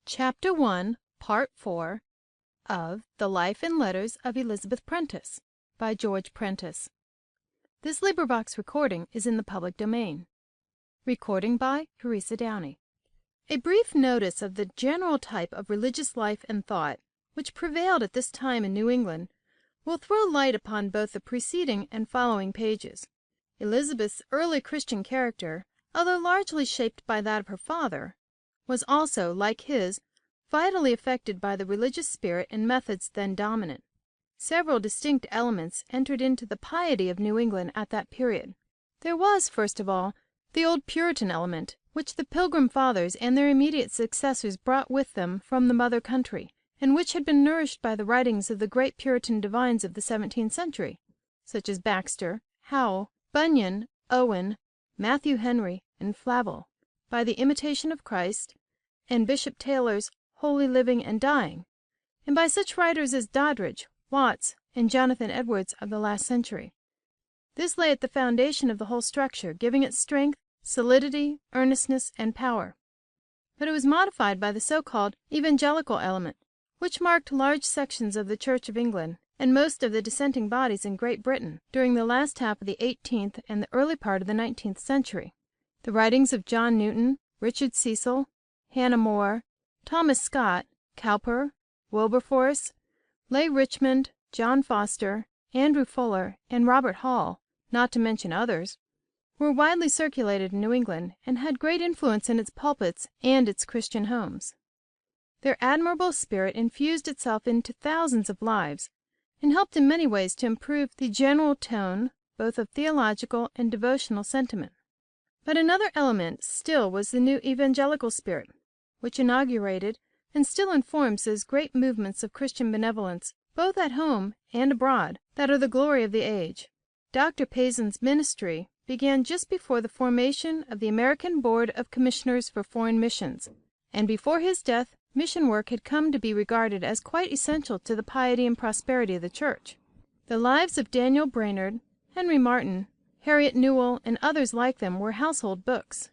Chapter 1, Part 4 of The Life and Letters of Elizabeth Prentiss, by George Prentiss. This recording is in the public domain. Recording by Teresa Downey. A brief notice of the general type of religious life and thought which prevailed at this time in New England will throw light upon both the preceding and following pages. Elizabeth's early Christian character, although largely shaped by that of her father, was also, like his, vitally affected by the religious spirit and methods then dominant. Several distinct elements entered into the piety of New England at that period. There was, first of all, the old Puritan element, which the Pilgrim Fathers and their immediate successors brought with them from the mother country, and which had been nourished by the writings of the great Puritan divines of the 17th century, such as Baxter, Howell, Bunyan, Owen, Matthew Henry, and Flavel, by the Imitation of Christ, and Bishop Taylor's Holy Living and Dying, and by such writers as Doddridge, Watts, and Jonathan Edwards of the last century. This lay at the foundation of the whole structure, giving it strength, solidity, earnestness, and power. But it was modified by the so-called evangelical element, which marked large sections of the Church of England and most of the dissenting bodies in Great Britain during the last half of the 18th and the early part of the 19th century. The writings of John Newton, Richard Cecil, Hannah More, Thomas Scott, Cowper, Wilberforce, Leigh Richmond, John Foster, Andrew Fuller, and Robert Hall, not to mention others, were widely circulated in New England and had great influence in its pulpits and its Christian homes. Their admirable spirit infused itself into thousands of lives, and helped in many ways to improve the general tone both of theological and devotional sentiment. But another element still was the new evangelical spirit, which inaugurated and still informs those great movements of Christian benevolence, both at home and abroad, that are the glory of the age. Dr. Pazin's ministry began just before the formation of the American Board of Commissioners for Foreign Missions, and before his death mission work had come to be regarded as quite essential to the piety and prosperity of the Church. The lives of Daniel Brainerd, Henry Martyn, Harriet Newell, and others like them were household books.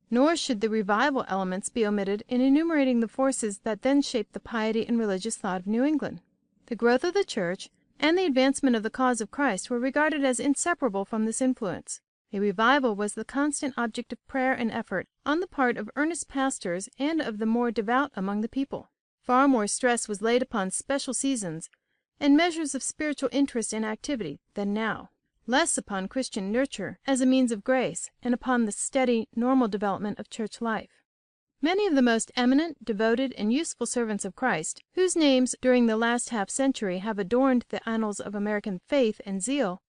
Nor should the revival elements be omitted in enumerating the forces that then shaped the piety and religious thought of New England. The growth of the Church and the advancement of the cause of Christ were regarded as inseparable from this influence. A revival was the constant object of prayer and effort on the part of earnest pastors and of the more devout among the people. Far more stress was laid upon special seasons and measures of spiritual interest and activity than now, less upon Christian nurture as a means of grace, and upon the steady, normal development of church life. Many of the most eminent, devoted, and useful servants of Christ, whose names during the last half century have adorned the annals of American faith and zeal,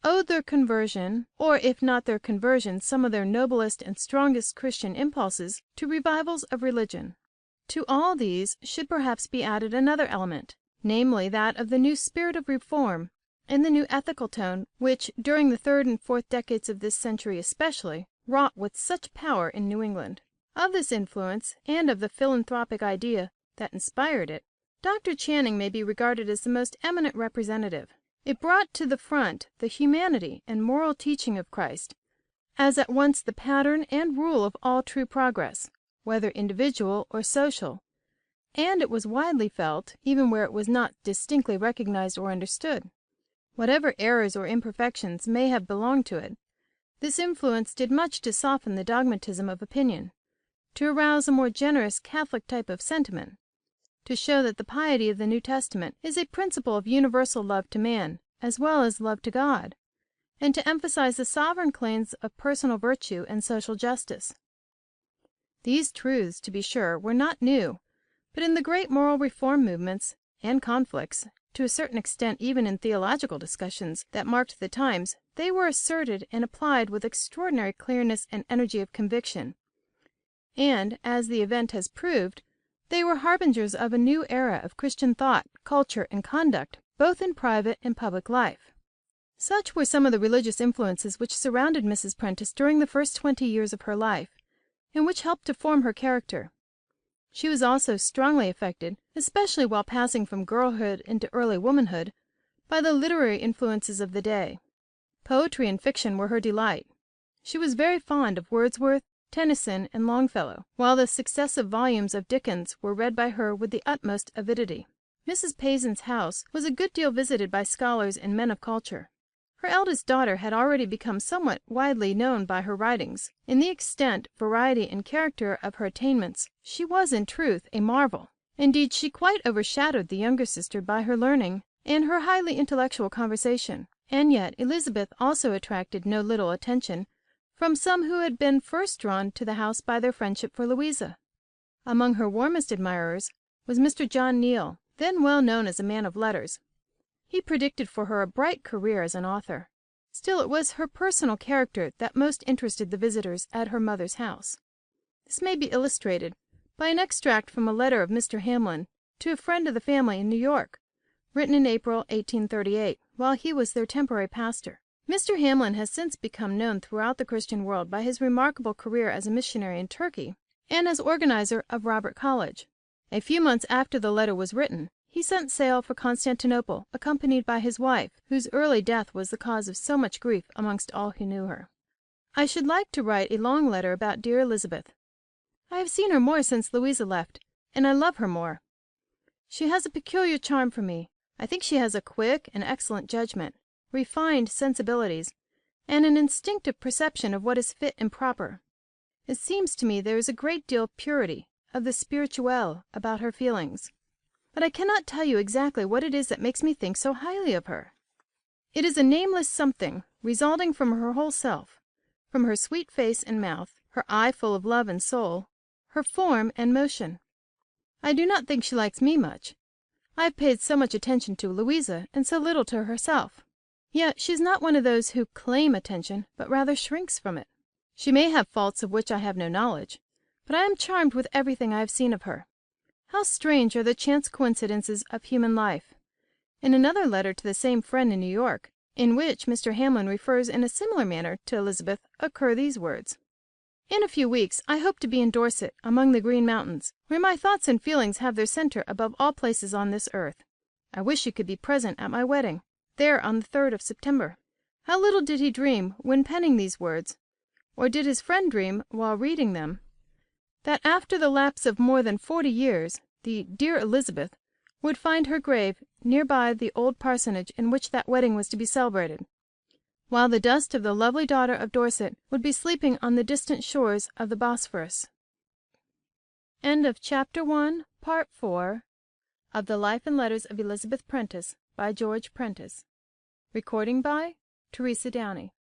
owed their conversion, or if not their conversion, some of their noblest and strongest Christian impulses, to revivals of religion. To all these should perhaps be added another element, namely that of the new spirit of reform and the new ethical tone which, during the third and fourth decades of this century especially, wrought with such power in New England. Of this influence, and of the philanthropic idea that inspired it, Dr. Channing may be regarded as the most eminent representative. It brought to the front the humanity and moral teaching of Christ, as at once the pattern and rule of all true progress, whether individual or social, and it was widely felt, even where it was not distinctly recognized or understood. Whatever errors or imperfections may have belonged to it, this influence did much to soften the dogmatism of opinion, to arouse a more generous Catholic type of sentiment, to show that the piety of the New Testament is a principle of universal love to man as well as love to God, and to emphasize the sovereign claims of personal virtue and social justice. These truths, to be sure, were not new, but in the great moral reform movements and conflicts, to a certain extent even in theological discussions that marked the times, they were asserted and applied with extraordinary clearness and energy of conviction, and, as the event has proved, they were harbingers of a new era of Christian thought, culture, and conduct, both in private and public life. Such were some of the religious influences which surrounded Mrs. Prentiss during the first 20 years of her life, and which helped to form her character. She was also strongly affected, especially while passing from girlhood into early womanhood, by the literary influences of the day. Poetry and fiction were her delight. She was very fond of Wordsworth, Tennyson, and Longfellow, while the successive volumes of Dickens were read by her with the utmost avidity. Mrs. Paysen's house was a good deal visited by scholars and men of culture. Her eldest daughter had already become somewhat widely known by her writings. In the extent, variety, and character of her attainments she was, in truth, a marvel. Indeed, she quite overshadowed the younger sister by her learning and her highly intellectual conversation. And yet Elizabeth also attracted no little attention from some who had been first drawn to the house by their friendship for Louisa. Among her warmest admirers was Mr. John Neal, then well known as a man of letters. He predicted for her a bright career as an author. Still it was her personal character that most interested the visitors at her mother's house. This may be illustrated by an extract from a letter of Mr. Hamlin to a friend of the family in New York, written in April, 1838, while he was their temporary pastor. Mr. Hamlin has since become known throughout the Christian world by his remarkable career as a missionary in Turkey and as organizer of Robert College. A few months after the letter was written, he set sail for Constantinople, accompanied by his wife, whose early death was the cause of so much grief amongst all who knew her. I should like to write a long letter about dear Elizabeth. I have seen her more since Louisa left, and I love her more. She has a peculiar charm for me. I think she has a quick and excellent judgment, refined sensibilities, and an instinctive perception of what is fit and proper. It seems to me there is a great deal of purity, of the spirituelle, about her feelings. But I cannot tell you exactly what it is that makes me think so highly of her. It is a nameless something resulting from her whole self, from her sweet face and mouth, her eye full of love and soul, her form and motion. I do not think she likes me much. I have paid so much attention to Louisa and so little to herself. Yet she is not one of those who claim attention, but rather shrinks from it. She may have faults of which I have no knowledge, but I am charmed with everything I have seen of her. How strange are the chance coincidences of human life! In another letter to the same friend in New York, in which Mr. Hamlin refers in a similar manner to Elizabeth, occur these words: "In a few weeks I hope to be in Dorset, among the Green Mountains, where my thoughts and feelings have their center above all places on this earth. I wish you could be present at my wedding, there on the 3rd of September." How little did he dream, when penning these words, or did his friend dream while reading them, that after the lapse of more than 40 years the "dear Elizabeth" would find her grave near by the old parsonage in which that wedding was to be celebrated, while the dust of the lovely daughter of Dorset would be sleeping on the distant shores of the Bosphorus. CHAPTER II. Part IV. Of the Life and Letters of Elizabeth Prentiss, by George Prentiss. Recording by Teresa Downey.